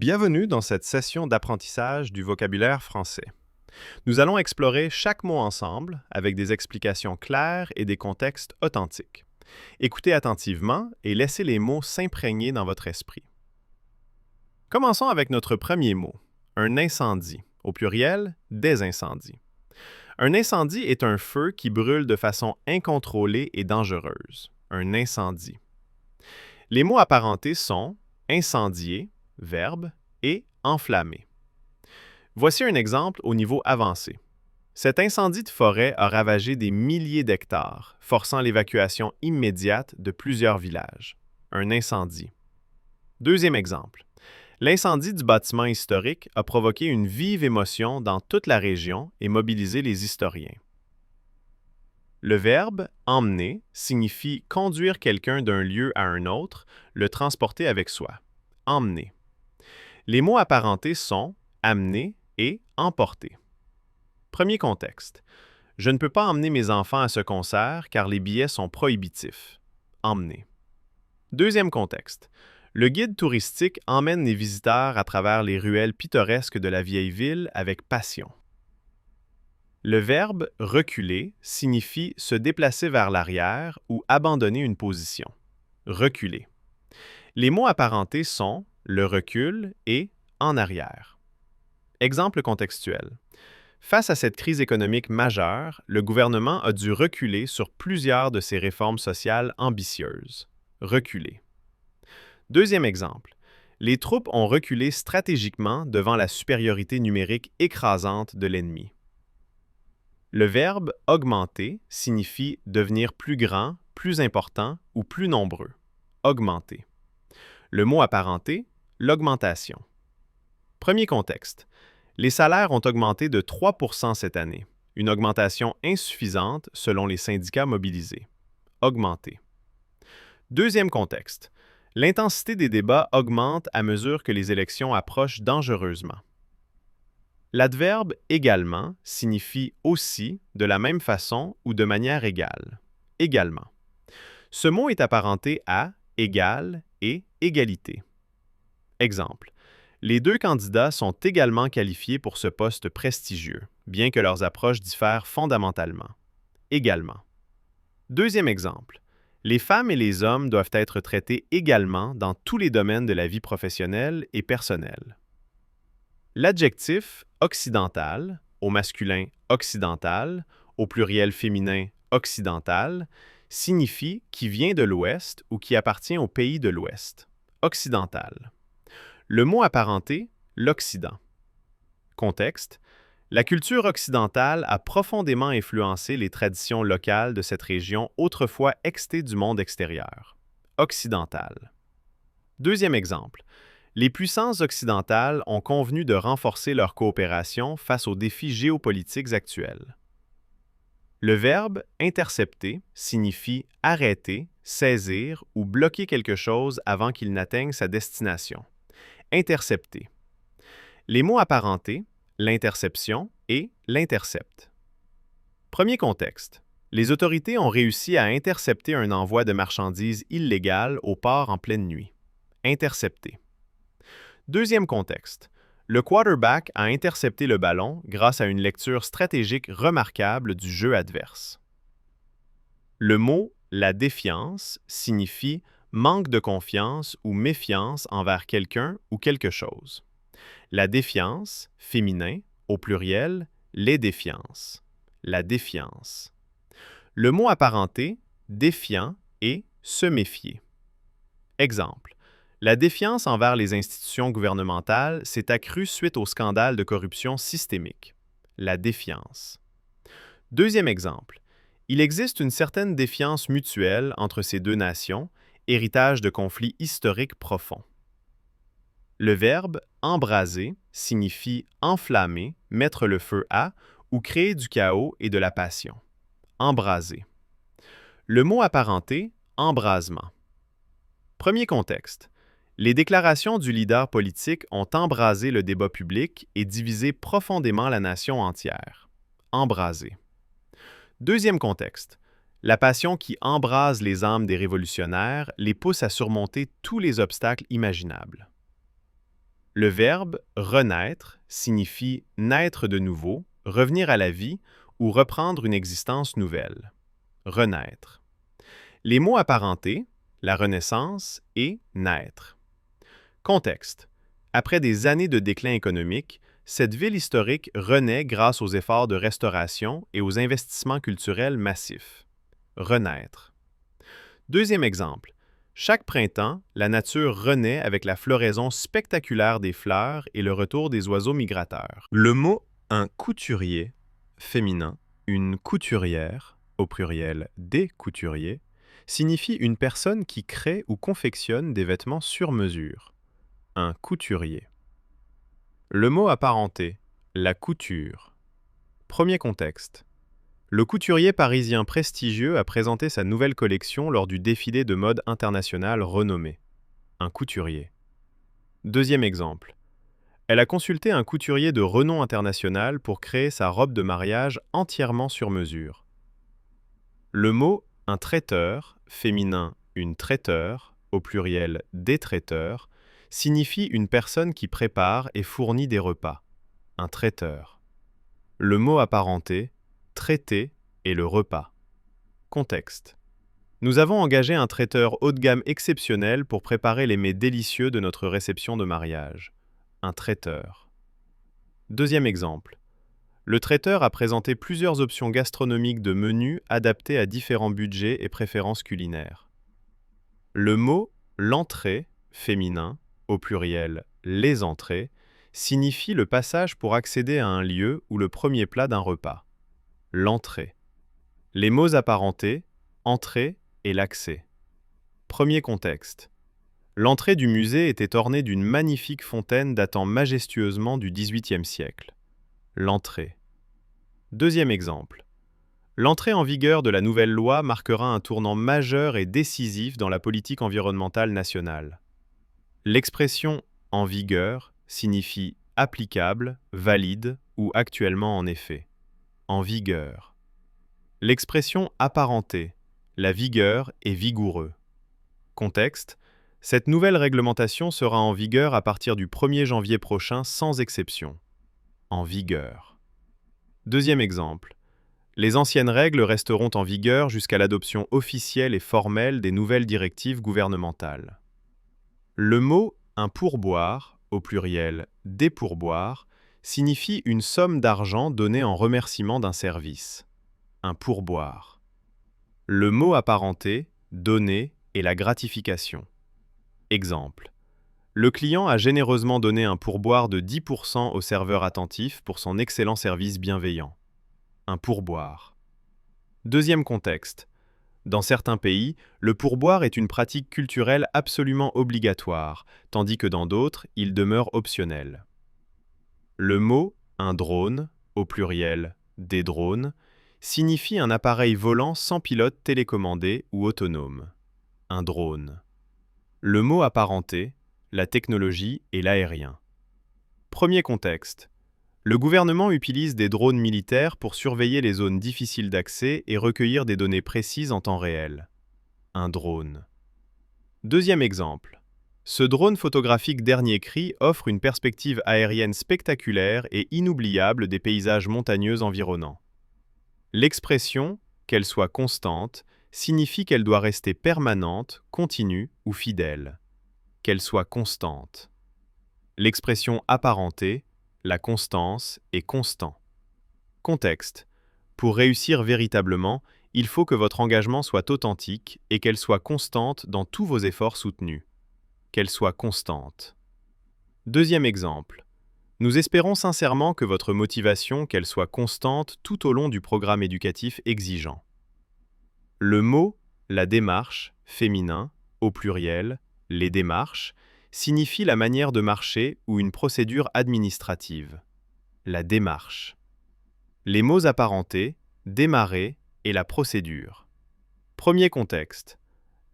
Bienvenue dans cette session d'apprentissage du vocabulaire français. Nous allons explorer chaque mot ensemble avec des explications claires et des contextes authentiques. Écoutez attentivement et laissez les mots s'imprégner dans votre esprit. Commençons avec notre premier mot, un incendie, au pluriel, des incendies. Un incendie est un feu qui brûle de façon incontrôlée et dangereuse. Un incendie. Les mots apparentés sont incendier, verbe, et enflammer. Voici un exemple au niveau avancé. Cet incendie de forêt a ravagé des milliers d'hectares, forçant l'évacuation immédiate de plusieurs villages. Un incendie. Deuxième exemple. L'incendie du bâtiment historique a provoqué une vive émotion dans toute la région et mobilisé les historiens. Le verbe « emmener » signifie conduire quelqu'un d'un lieu à un autre, le transporter avec soi. Emmener. Les mots apparentés sont « amener » et « emporter ». Premier contexte. Je ne peux pas emmener mes enfants à ce concert car les billets sont prohibitifs. Emmener. Deuxième contexte. Le guide touristique emmène les visiteurs à travers les ruelles pittoresques de la vieille ville avec passion. Le verbe « reculer » signifie se déplacer vers l'arrière ou abandonner une position. Reculer. Les mots apparentés sont le recul et en arrière. Exemple contextuel. Face à cette crise économique majeure, le gouvernement a dû reculer sur plusieurs de ses réformes sociales ambitieuses. Reculer. Deuxième exemple. Les troupes ont reculé stratégiquement devant la supériorité numérique écrasante de l'ennemi. Le verbe « augmenter » signifie devenir plus grand, plus important ou plus nombreux. Augmenter. Le mot apparenté, l'augmentation. Premier contexte. Les salaires ont augmenté de 3% cette année, une augmentation insuffisante selon les syndicats mobilisés. Augmenter. Deuxième contexte. L'intensité des débats augmente à mesure que les élections approchent dangereusement. L'adverbe « également » signifie aussi, de la même façon ou de manière égale. Également. Ce mot est apparenté à égal et égalité. Exemple. Les deux candidats sont également qualifiés pour ce poste prestigieux, bien que leurs approches diffèrent fondamentalement. Également. Deuxième exemple. Les femmes et les hommes doivent être traités également dans tous les domaines de la vie professionnelle et personnelle. L'adjectif « occidental », au masculin « occidental », au pluriel féminin « occidental », signifie qui vient de l'Ouest ou qui appartient au pays de l'Ouest. Occidental. Le mot apparenté, l'Occident. Contexte. La culture occidentale a profondément influencé les traditions locales de cette région autrefois extée du monde extérieur. Occidental. Deuxième exemple. Les puissances occidentales ont convenu de renforcer leur coopération face aux défis géopolitiques actuels. Le verbe « intercepter » signifie arrêter, saisir ou bloquer quelque chose avant qu'il n'atteigne sa destination. Intercepter. Les mots apparentés, l'interception et l'intercept. Premier contexte. Les autorités ont réussi à intercepter un envoi de marchandises illégales au port en pleine nuit. Intercepter. Deuxième contexte. Le quarterback a intercepté le ballon grâce à une lecture stratégique remarquable du jeu adverse. Le mot « la défiance » signifie manque de confiance ou méfiance envers quelqu'un ou quelque chose. La défiance, féminin, au pluriel, les défiances. La défiance. Le mot apparenté, défiant et se méfier. Exemple. La défiance envers les institutions gouvernementales s'est accrue suite au scandale de corruption systémique. La défiance. Deuxième exemple. Il existe une certaine défiance mutuelle entre ces deux nations, héritage de conflits historiques profonds. Le verbe « embraser » signifie enflammer, mettre le feu à ou créer du chaos et de la passion. Embraser. Le mot apparenté « embrasement ». Premier contexte. Les déclarations du leader politique ont embrasé le débat public et divisé profondément la nation entière. Embraser. Deuxième contexte. La passion qui embrase les âmes des révolutionnaires les pousse à surmonter tous les obstacles imaginables. Le verbe « renaître » signifie naître de nouveau, revenir à la vie ou reprendre une existence nouvelle. Renaître. Les mots apparentés, la renaissance et naître. Contexte. Après des années de déclin économique, cette ville historique renaît grâce aux efforts de restauration et aux investissements culturels massifs. Renaître. Deuxième exemple. Chaque printemps, la nature renaît avec la floraison spectaculaire des fleurs et le retour des oiseaux migrateurs. Le mot « un couturier » féminin, une couturière, au pluriel des couturiers, signifie une personne qui crée ou confectionne des vêtements sur mesure. Un couturier. Le mot apparenté, la couture. Premier contexte. Le couturier parisien prestigieux a présenté sa nouvelle collection lors du défilé de mode international renommé. Un couturier. Deuxième exemple. Elle a consulté un couturier de renom international pour créer sa robe de mariage entièrement sur mesure. Le mot « un traiteur », féminin « une traiteur », au pluriel « des traiteurs », signifie une personne qui prépare et fournit des repas. Un traiteur. Le mot apparenté, traiter et le repas. Contexte. Nous avons engagé un traiteur haut de gamme exceptionnel pour préparer les mets délicieux de notre réception de mariage. Un traiteur. Deuxième exemple. Le traiteur a présenté plusieurs options gastronomiques de menus adaptés à différents budgets et préférences culinaires. Le mot « l'entrée », féminin, au pluriel « les entrées », signifie le passage pour accéder à un lieu ou le premier plat d'un repas. L'entrée. Les mots apparentés, entrée et l'accès. Premier contexte. L'entrée du musée était ornée d'une magnifique fontaine datant majestueusement du XVIIIe siècle. L'entrée. Deuxième exemple. L'entrée en vigueur de la nouvelle loi marquera un tournant majeur et décisif dans la politique environnementale nationale. L'expression « en vigueur » signifie applicable, valide ou actuellement en effet. En vigueur. L'expression apparentée, la vigueur est vigoureux. Contexte, cette nouvelle réglementation sera en vigueur à partir du 1er janvier prochain sans exception. En vigueur. Deuxième exemple. Les anciennes règles resteront en vigueur jusqu'à l'adoption officielle et formelle des nouvelles directives gouvernementales. Le mot « un pourboire », au pluriel « des pourboires », signifie une somme d'argent donnée en remerciement d'un service. Un pourboire. Le mot apparenté, donner et la gratification. Exemple. Le client a généreusement donné un pourboire de 10% au serveur attentif pour son excellent service bienveillant. Un pourboire. Deuxième contexte. Dans certains pays, le pourboire est une pratique culturelle absolument obligatoire, tandis que dans d'autres, il demeure optionnel. Le mot « un drone », au pluriel « des drones », signifie un appareil volant sans pilote télécommandé ou autonome. Un drone. Le mot apparenté, la technologie et l'aérien. Premier contexte. Le gouvernement utilise des drones militaires pour surveiller les zones difficiles d'accès et recueillir des données précises en temps réel. Un drone. Deuxième exemple. Ce drone photographique dernier cri offre une perspective aérienne spectaculaire et inoubliable des paysages montagneux environnants. L'expression, qu'elle soit constante, signifie qu'elle doit rester permanente, continue ou fidèle. Qu'elle soit constante. L'expression apparentée, la constance est constant. Contexte. Pour réussir véritablement, il faut que votre engagement soit authentique et qu'elle soit constante dans tous vos efforts soutenus. Qu'elle soit constante. Deuxième exemple. Nous espérons sincèrement que votre motivation, qu'elle soit constante tout au long du programme éducatif exigeant. Le mot « la démarche » féminin, au pluriel « les démarches », signifie la manière de marcher ou une procédure administrative. La démarche. Les mots apparentés, démarrer et la procédure. Premier contexte.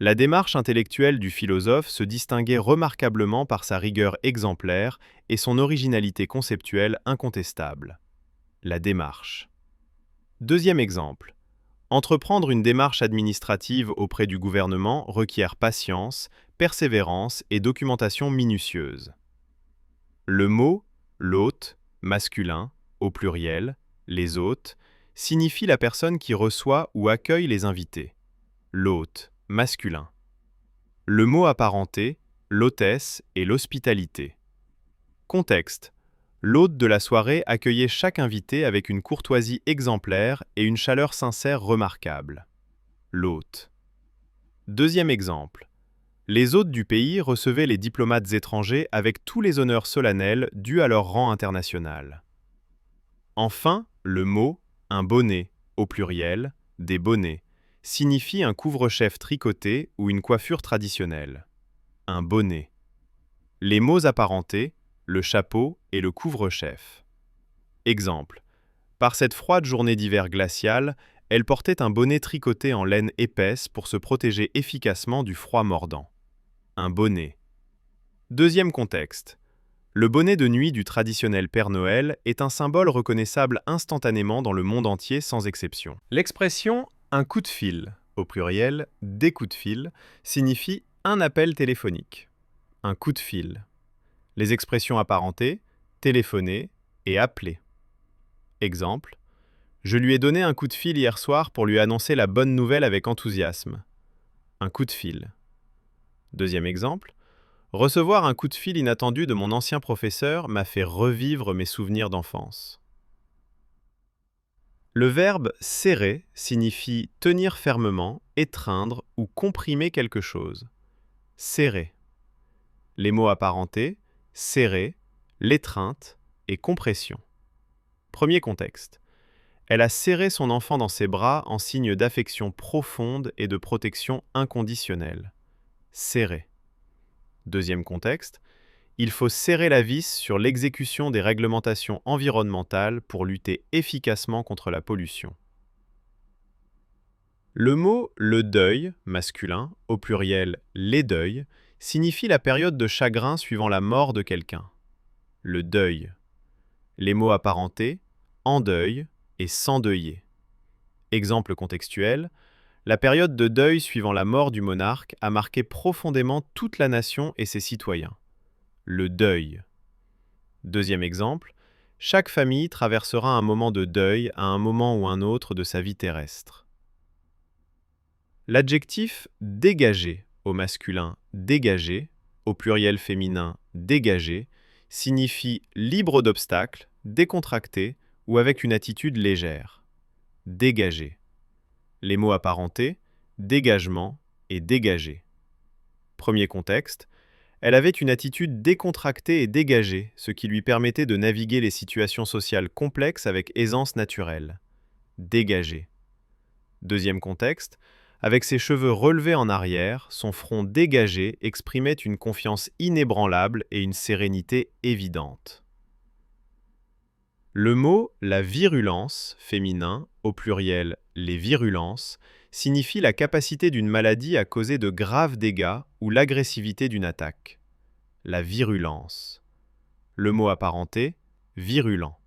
La démarche intellectuelle du philosophe se distinguait remarquablement par sa rigueur exemplaire et son originalité conceptuelle incontestable. La démarche. Deuxième exemple. Entreprendre une démarche administrative auprès du gouvernement requiert patience, persévérance et documentation minutieuse. Le mot « l'hôte », masculin, au pluriel, les hôtes, signifie la personne qui reçoit ou accueille les invités. L'hôte, masculin. Le mot apparenté, l'hôtesse et l'hospitalité. Contexte. L'hôte de la soirée accueillait chaque invité avec une courtoisie exemplaire et une chaleur sincère remarquable. L'hôte. Deuxième exemple. Les hôtes du pays recevaient les diplomates étrangers avec tous les honneurs solennels dus à leur rang international. Enfin, le mot « un bonnet », au pluriel, des bonnets, signifie un couvre-chef tricoté ou une coiffure traditionnelle. Un bonnet. Les mots apparentés, le chapeau et le couvre-chef. Exemple. Par cette froide journée d'hiver glaciale, elle portait un bonnet tricoté en laine épaisse pour se protéger efficacement du froid mordant. Un bonnet. Deuxième contexte. Le bonnet de nuit du traditionnel Père Noël est un symbole reconnaissable instantanément dans le monde entier sans exception. L'expression « un coup de fil », au pluriel « des coups de fil », signifie un appel téléphonique. Un coup de fil. Les expressions apparentées, téléphoner et appeler. Exemple. Je lui ai donné un coup de fil hier soir pour lui annoncer la bonne nouvelle avec enthousiasme. Un coup de fil. Deuxième exemple. Recevoir un coup de fil inattendu de mon ancien professeur m'a fait revivre mes souvenirs d'enfance. Le verbe « serrer » signifie tenir fermement, étreindre ou comprimer quelque chose. Serrer. Les mots apparentés, serrer, l'étreinte et compression. Premier contexte. Elle a serré son enfant dans ses bras en signe d'affection profonde et de protection inconditionnelle. Serrer. Deuxième contexte. Il faut serrer la vis sur l'exécution des réglementations environnementales pour lutter efficacement contre la pollution. Le mot « le deuil », masculin, au pluriel « les deuils », signifie la période de chagrin suivant la mort de quelqu'un. Le deuil. Les mots apparentés, en deuil et s'endeuiller. Exemple contextuel, la période de deuil suivant la mort du monarque a marqué profondément toute la nation et ses citoyens. Le deuil. Deuxième exemple, chaque famille traversera un moment de deuil à un moment ou un autre de sa vie terrestre. L'adjectif « dégager » au masculin « dégager », au pluriel féminin « dégager », signifie libre d'obstacles, décontracté ou avec une attitude légère. Dégager. Les mots apparentés, dégagement et dégager. Premier contexte, elle avait une attitude décontractée et dégagée, ce qui lui permettait de naviguer les situations sociales complexes avec aisance naturelle. Dégager. Deuxième contexte, avec ses cheveux relevés en arrière, son front dégagé exprimait une confiance inébranlable et une sérénité évidente. Le mot « la virulence » féminin, au pluriel « les virulences », signifie la capacité d'une maladie à causer de graves dégâts ou l'agressivité d'une attaque. La virulence. Le mot apparenté « virulent ».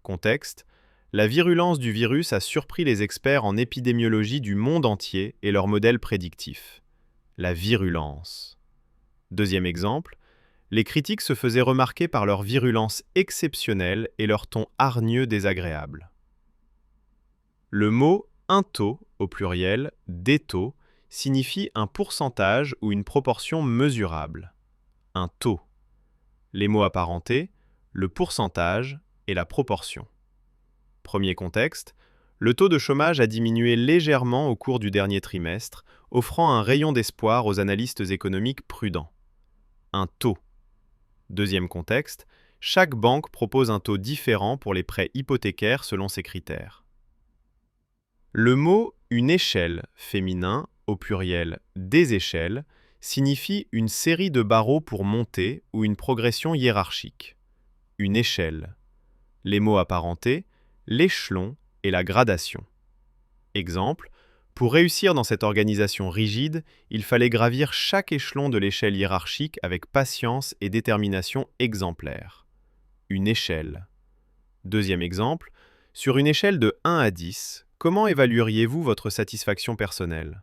Contexte. La virulence du virus a surpris les experts en épidémiologie du monde entier et leurs modèles prédictifs. La virulence. Deuxième exemple. Les critiques se faisaient remarquer par leur virulence exceptionnelle et leur ton hargneux désagréable. Le mot « un taux » au pluriel « des taux » signifie un pourcentage ou une proportion mesurable. Un taux. Les mots apparentés, le pourcentage et la proportion. Premier contexte, le taux de chômage a diminué légèrement au cours du dernier trimestre, offrant un rayon d'espoir aux analystes économiques prudents. Un taux. Deuxième contexte, chaque banque propose un taux différent pour les prêts hypothécaires selon ses critères. Le mot « une échelle » féminin, au pluriel « des échelles », signifie une série de barreaux pour monter ou une progression hiérarchique. Une échelle. Les mots apparentés, l'échelon et la gradation. Exemple, pour réussir dans cette organisation rigide, il fallait gravir chaque échelon de l'échelle hiérarchique avec patience et détermination exemplaire. Une échelle. Deuxième exemple, sur une échelle de 1 à 10, comment évalueriez-vous votre satisfaction personnelle?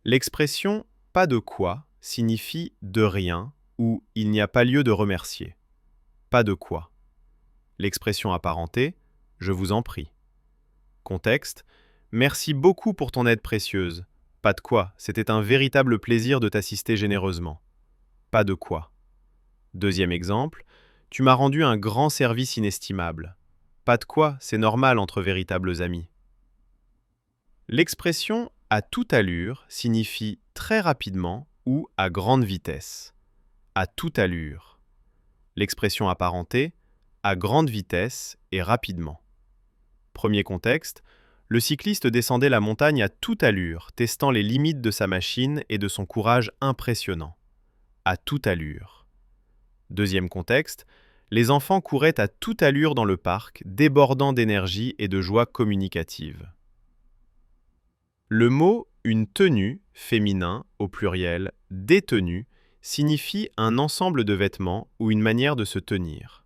L'expression « pas de quoi » signifie « de rien » ou il n'y a pas lieu de remercier. Pas de quoi. L'expression apparentée, je vous en prie. Contexte, merci beaucoup pour ton aide précieuse. Pas de quoi, c'était un véritable plaisir de t'assister généreusement. Pas de quoi. Deuxième exemple, tu m'as rendu un grand service inestimable. Pas de quoi, c'est normal entre véritables amis. L'expression à toute allure signifie très rapidement ou à grande vitesse. À toute allure. L'expression apparentée, à grande vitesse et rapidement. Premier contexte, le cycliste descendait la montagne à toute allure, testant les limites de sa machine et de son courage impressionnant. À toute allure. Deuxième contexte, les enfants couraient à toute allure dans le parc, débordant d'énergie et de joie communicative. Le mot « une tenue » féminin, au pluriel « des tenues » signifie un ensemble de vêtements ou une manière de se tenir.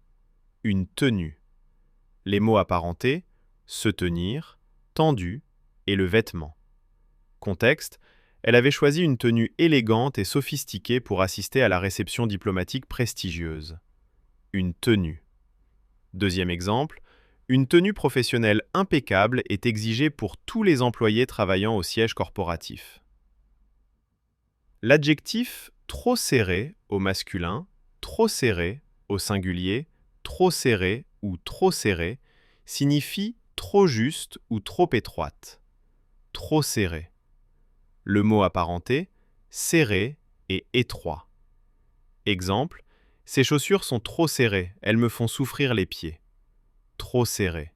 Une tenue. Les mots apparentés « se tenir »,« tendu » et le vêtement. Contexte, elle avait choisi une tenue élégante et sophistiquée pour assister à la réception diplomatique prestigieuse. Une tenue. Deuxième exemple, une tenue professionnelle impeccable est exigée pour tous les employés travaillant au siège corporatif. L'adjectif trop serré au masculin, trop serré au singulier, trop serré ou trop serré signifie trop juste ou trop étroite. Trop serré. Le mot apparenté, serré et étroit. Exemple, ces chaussures sont trop serrées, elles me font souffrir les pieds. Trop serré.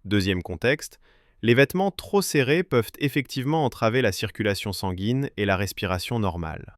Deuxième contexte, les vêtements trop serrés peuvent effectivement entraver la circulation sanguine et la respiration normale.